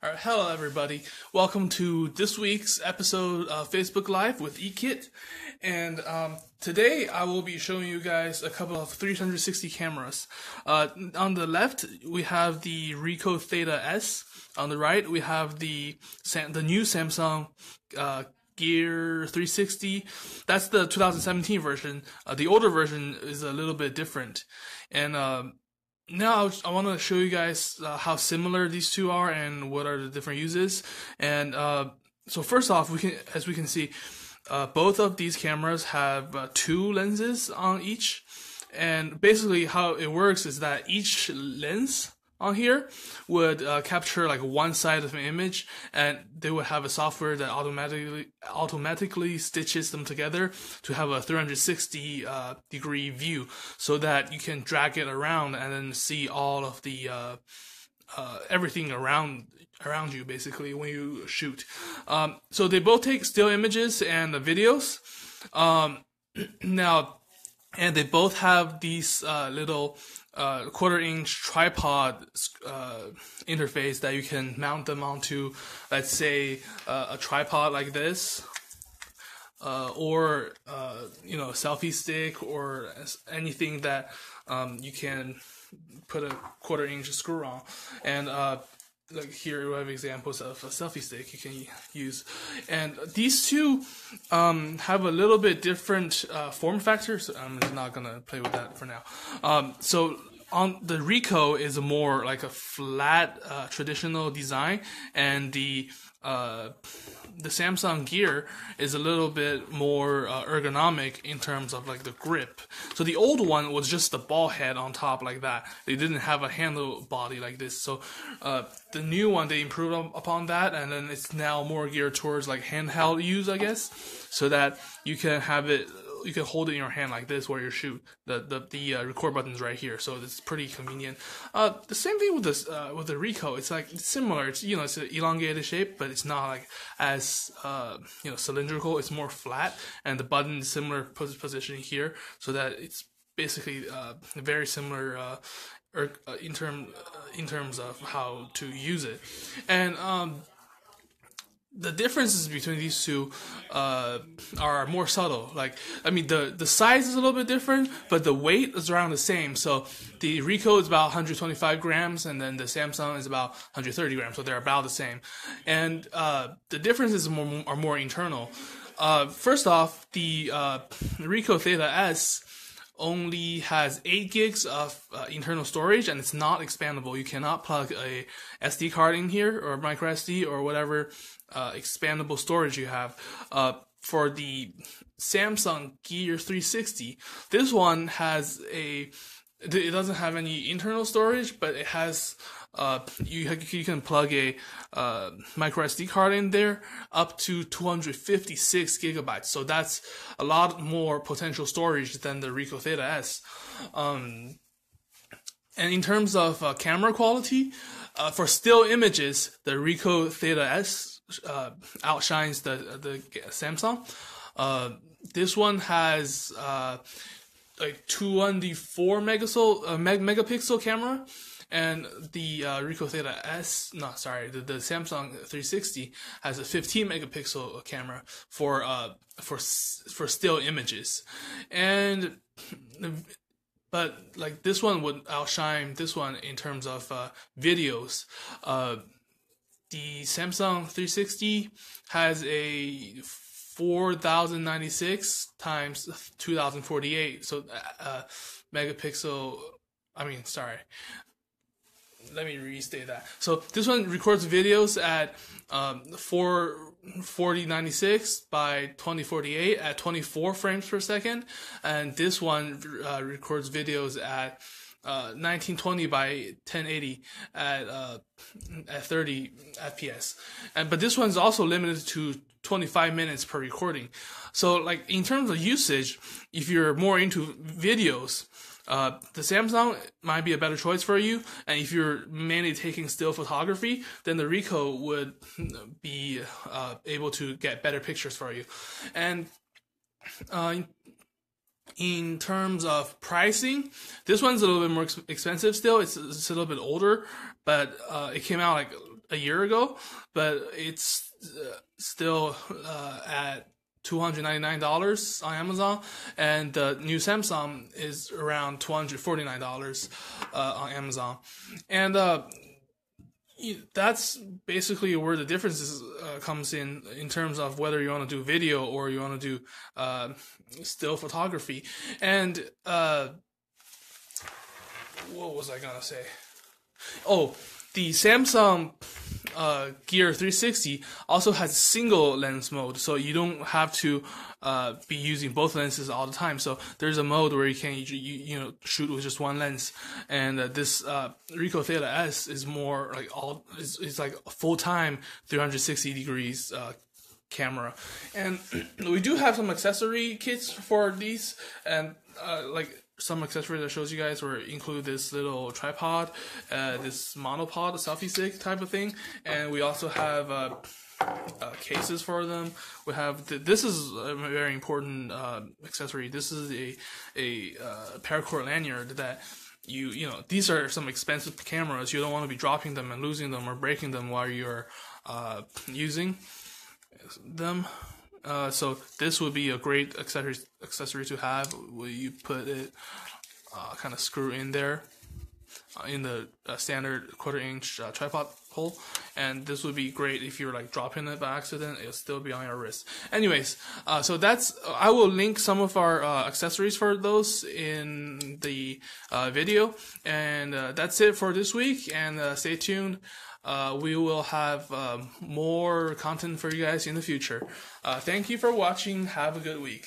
All right, hello everybody. Welcome to this week's episode of Facebook Live with eKit. And today I will be showing you guys a couple of 360 cameras. On the left, we have the Ricoh Theta S. On the right, we have the new Samsung Gear 360. That's the 2017 version. The older version is a little bit different. And now I want to show you guys how similar these two are and what are the different uses. And so first off, as we can see, both of these cameras have two lenses on each. And basically how it works is that each lens on here would capture like one side of an image, and they would have a software that automatically stitches them together to have a 360 degree view, so that you can drag it around and then see all of the everything around you basically when you shoot. So they both take still images and videos. Now, and they both have these little quarter-inch tripod interface that you can mount them onto, let's say, a tripod like this, or a selfie stick, or anything that you can put a quarter-inch screw on. And like here we have examples of a selfie stick you can use. And these two have a little bit different form factor, so I'm just not gonna play with that for now. So on the Ricoh is more like a flat traditional design, and the Samsung Gear is a little bit more ergonomic in terms of like the grip. So the old one was just the ball head on top like that. They didn't have a handle body like this. So the new one, they improved upon that, and then it's now more geared towards like handheld use, I guess, so that you can have it. You can hold it in your hand like this where you shoot. The record button's right here, so it's pretty convenient. The same thing with this with the Ricoh. It's similar. It's it's an elongated shape, but it's not like as cylindrical. It's more flat, and the button is similar position here, so that it's basically very similar in terms of how to use it. And the differences between these two are more subtle. Like, I mean, the size is a little bit different, but the weight is around the same. So the Ricoh is about 125 grams, and then the Samsung is about 130 grams. So they're about the same. And the differences are more internal. First off, the Ricoh Theta S only has 8 gigs of internal storage, and it's not expandable. You cannot plug a SD card in here, or micro SD, or whatever expandable storage you have. For the Samsung Gear 360, this one has it doesn't have any internal storage, but it has you can plug a micro SD card in there up to 256 gigabytes. So that's a lot more potential storage than the Ricoh Theta S. And in terms of camera quality, for still images, the Ricoh Theta S outshines the Samsung. This one has like 204 megapixel camera, and the Ricoh Theta S, the Samsung 360 has a 15 megapixel camera for still images. And but like this one would outshine this one in terms of videos. The Samsung 360 has a 4096 times 2048, so megapixel. Let me restate that. So this one records videos at 4096 by 2048 at 24 frames per second, and this one records videos at 1920 by 1080 at 30 FPS. But this one's also limited to 25 minutes per recording. So like in terms of usage, if you're more into videos, the Samsung might be a better choice for you. And if you're mainly taking still photography, then the Ricoh would be able to get better pictures for you. And in terms of pricing, this one's a little bit more expensive still. It's a little bit older, but it came out like a year ago, but it's still at $299 on Amazon, and the new Samsung is around $249 on Amazon, and that's basically where the difference comes in terms of whether you want to do video or you want to do still photography. And what was I gonna say? Oh, the Samsung Gear 360 also has single lens mode, so you don't have to be using both lenses all the time. So there's a mode where you can you know shoot with just one lens, and this Ricoh Theta S is more like it's like a full-time 360 degrees camera. And we do have some accessory kits for these, and like some accessories that shows you guys where include this little tripod, this monopod, a selfie stick type of thing, and we also have cases for them. We have this is a very important accessory. This is a paracord lanyard that you know, these are some expensive cameras. You don't want to be dropping them and losing them or breaking them while you're using them. So this would be a great accessory to have, where you put it kind of screw in there in the standard 1/4-inch tripod hole, and this would be great if you're like dropping it by accident. It'll still be on your wrist. Anyways, so that's, I will link some of our accessories for those in the video, and that's it for this week, and stay tuned. We will have more content for you guys in the future. Thank you for watching. Have a good week.